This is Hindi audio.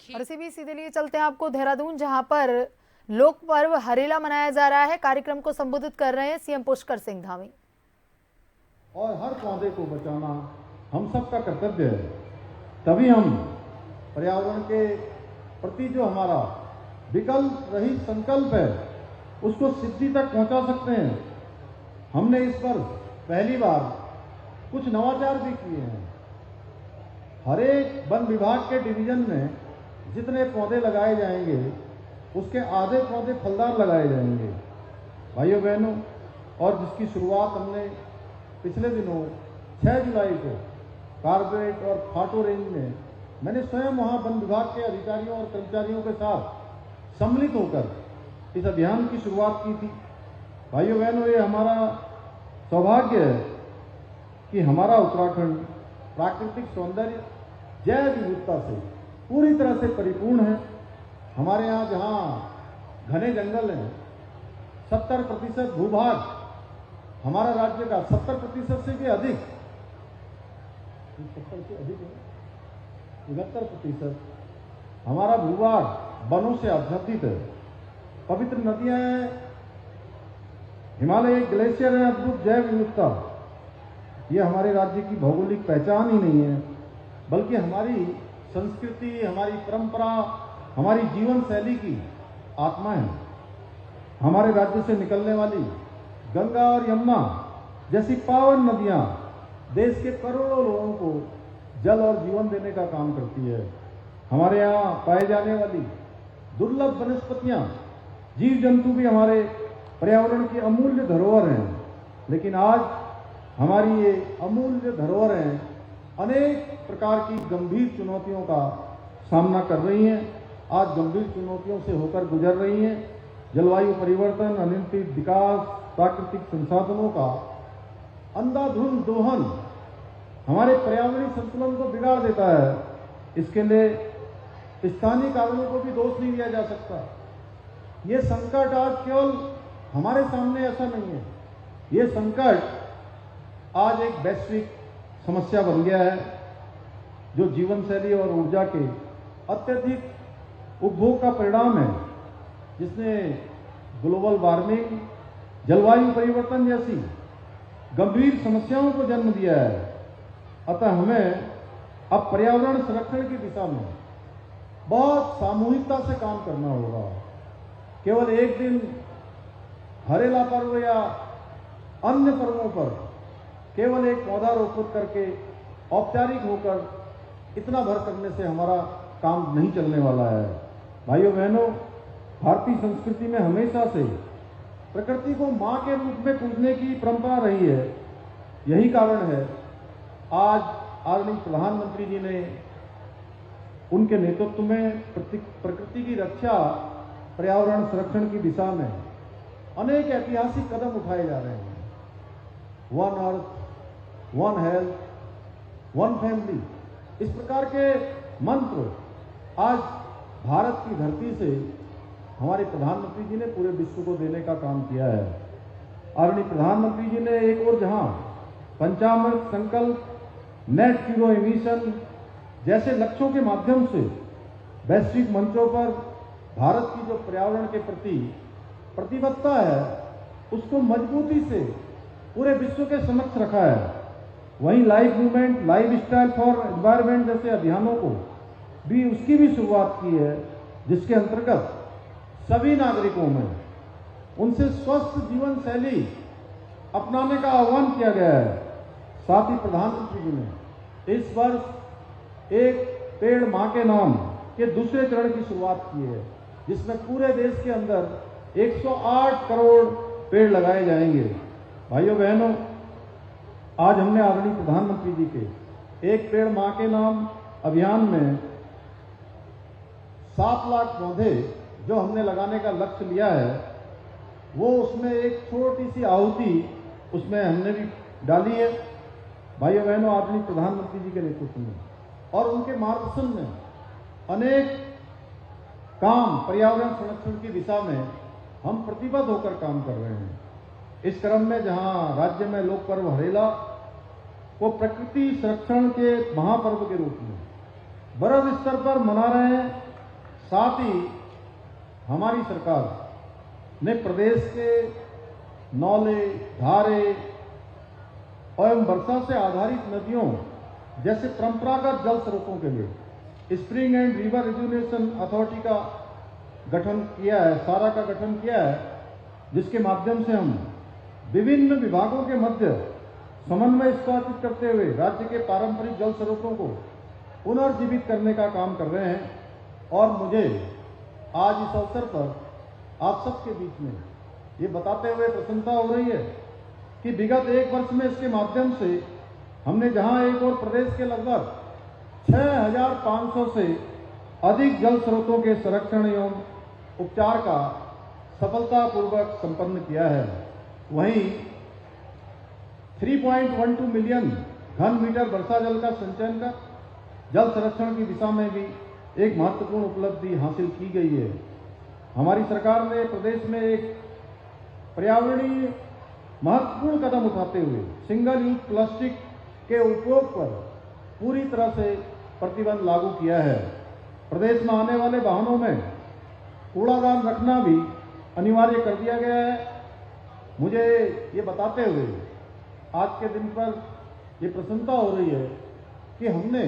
और इसी बीच सीधे लिए चलते हैं आपको देहरादून, जहां पर लोक पर्व हरेला मनाया जा रहा है। कार्यक्रम को संबोधित कर रहे हैं सीएम पुष्कर सिंह धामी। और हर पौधे को बचाना हम सबका कर्तव्य है, तभी हम पर्यावरण के प्रति जो हमारा विकल्प रहित संकल्प है उसको सिद्धि तक पहुंचा सकते हैं। हमने इस पर पहली बार कुछ नवाचार भी किए हैं। हर एक वन विभाग के डिवीजन में जितने पौधे लगाए जाएंगे उसके आधे पौधे फलदार लगाए जाएंगे भाइयों बहनों। और जिसकी शुरुआत हमने पिछले दिनों 6 जुलाई को कारबेट और फाटो रेंज में मैंने स्वयं वहां वन विभाग के अधिकारियों और कर्मचारियों के साथ सम्मिलित होकर इस अभियान की शुरुआत की थी। भाइयों बहनों, ये हमारा सौभाग्य है कि हमारा उत्तराखंड प्राकृतिक सौंदर्य जैव विविधता से पूरी तरह से परिपूर्ण है। हमारे यहाँ जहाँ घने जंगल हैं, 70% भूभाग हमारा राज्य का 70% से भी अधिक, 70 से अधिक है, 69% हमारा भूभाग वनों से आच्छादित है। पवित्र नदियां हैं, हिमालय ग्लेशियर है, अद्भुत जैव विविधता। ये हमारे राज्य की भौगोलिक पहचान ही नहीं है, बल्कि हमारी संस्कृति, हमारी परंपरा, हमारी जीवन शैली की आत्मा है। हमारे राज्य से निकलने वाली गंगा और यमुना जैसी पावन नदियां देश के करोड़ों लोगों को जल और जीवन देने का काम करती है। हमारे यहाँ पाए जाने वाली दुर्लभ वनस्पतियां, जीव जंतु भी हमारे पर्यावरण की अमूल्य धरोहर हैं। लेकिन आज हमारी ये अमूल्य धरोहरें अनेक प्रकार की गंभीर चुनौतियों का सामना कर रही हैं। आज गंभीर चुनौतियों से होकर गुजर रही हैं। जलवायु परिवर्तन, अनियंत्रित विकास, प्राकृतिक संसाधनों का अंधाधुंध दोहन हमारे पर्यावरणीय संतुलन को बिगाड़ देता है। इसके लिए स्थानीय कारणों को भी दोष नहीं दिया जा सकता। ये संकट आज केवल हमारे सामने ऐसा नहीं है, ये संकट आज एक वैश्विक समस्या बन गया है, जो जीवन शैली और ऊर्जा के अत्यधिक उपभोग का परिणाम है, जिसने ग्लोबल वार्मिंग, जलवायु परिवर्तन जैसी गंभीर समस्याओं को जन्म दिया है। अतः हमें अब पर्यावरण संरक्षण की दिशा में बहुत सामूहिकता से काम करना होगा। केवल एक दिन हरेला पर्व या अन्य पर्वों पर केवल एक पौधा रोपण करके औपचारिक होकर इतना भर करने से हमारा काम नहीं चलने वाला है। भाइयों बहनों, भारतीय संस्कृति में हमेशा से प्रकृति को मां के रूप में पूजने की परंपरा रही है। यही कारण है आज आदरणीय प्रधानमंत्री जी ने उनके नेतृत्व में प्रकृति की रक्षा, पर्यावरण संरक्षण की दिशा में अनेक ऐतिहासिक कदम उठाए जा रहे हैं। One earth, one health, one family, इस प्रकार के मंत्र आज भारत की धरती से हमारे प्रधानमंत्री जी ने पूरे विश्व को देने का काम किया है। आदरणीय प्रधानमंत्री जी ने एक और जहां पंचामृत संकल्प, नेट जीरो एमिशन जैसे लक्ष्यों के माध्यम से वैश्विक मंचों पर भारत की जो पर्यावरण के प्रति प्रतिबद्धता है उसको मजबूती से पूरे विश्व के समक्ष रखा है। वहीं life movement, life style for environment जैसे अभियानों को भी उसकी भी शुरुआत की है, जिसके अंतर्गत सभी नागरिकों में उनसे स्वस्थ जीवन शैली अपनाने का आह्वान किया गया है। साथ ही प्रधानमंत्री जी ने इस वर्ष एक पेड़ मां के नाम के दूसरे चरण की शुरुआत की है, जिसमें पूरे देश के अंदर 108 करोड़ पेड़ लगाए जाएंगे। भाइयों बहनों, आज हमने आदरणीय प्रधानमंत्री जी के एक पेड़ मां के नाम अभियान में 7 लाख पौधे जो हमने लगाने का लक्ष्य लिया है, वो उसमें एक छोटी सी आहुति उसमें हमने भी डाली है। भाइयों बहनों, आदरणीय प्रधानमंत्री जी के नेतृत्व में और उनके मार्गदर्शन में अनेक काम पर्यावरण संरक्षण की दिशा में हम प्रतिबद्ध होकर काम कर रहे हैं। इस क्रम में जहां राज्य में लोक पर्व हरेला को प्रकृति संरक्षण के महापर्व के रूप में बड़े स्तर पर मना रहे हैं, साथ ही हमारी सरकार ने प्रदेश के नौले, धारे एवं वर्षा से आधारित नदियों जैसे परंपरागत जल स्रोतों के लिए स्प्रिंग एंड रिवर रिजुनेशन अथॉरिटी का गठन किया है, सारा का गठन किया है, जिसके माध्यम से हम विभिन्न विभागों के मध्य समन्वय स्थापित करते हुए राज्य के पारंपरिक जल स्रोतों को पुनर्जीवित करने का काम कर रहे हैं। और मुझे आज इस अवसर पर आप सबके बीच में ये बताते हुए प्रसन्नता हो रही है कि विगत एक वर्ष में इसके माध्यम से हमने जहां एक और प्रदेश के लगभग 6500 से अधिक जल स्रोतों के संरक्षण एवं उपचार का सफलतापूर्वक संपन्न किया है, वहीं 3.12 मिलियन घन मीटर वर्षा जल का संचयन कर जल संरक्षण की दिशा में भी एक महत्वपूर्ण उपलब्धि हासिल की गई है। हमारी सरकार ने प्रदेश में एक पर्यावरणीय महत्वपूर्ण कदम उठाते हुए सिंगल यूज प्लास्टिक के उपयोग पर पूरी तरह से प्रतिबंध लागू किया है। प्रदेश में आने वाले वाहनों में कूड़ादान रखना भी अनिवार्य कर दिया गया है। मुझे ये बताते हुए आज के दिन पर ये प्रसन्नता हो रही है कि हमने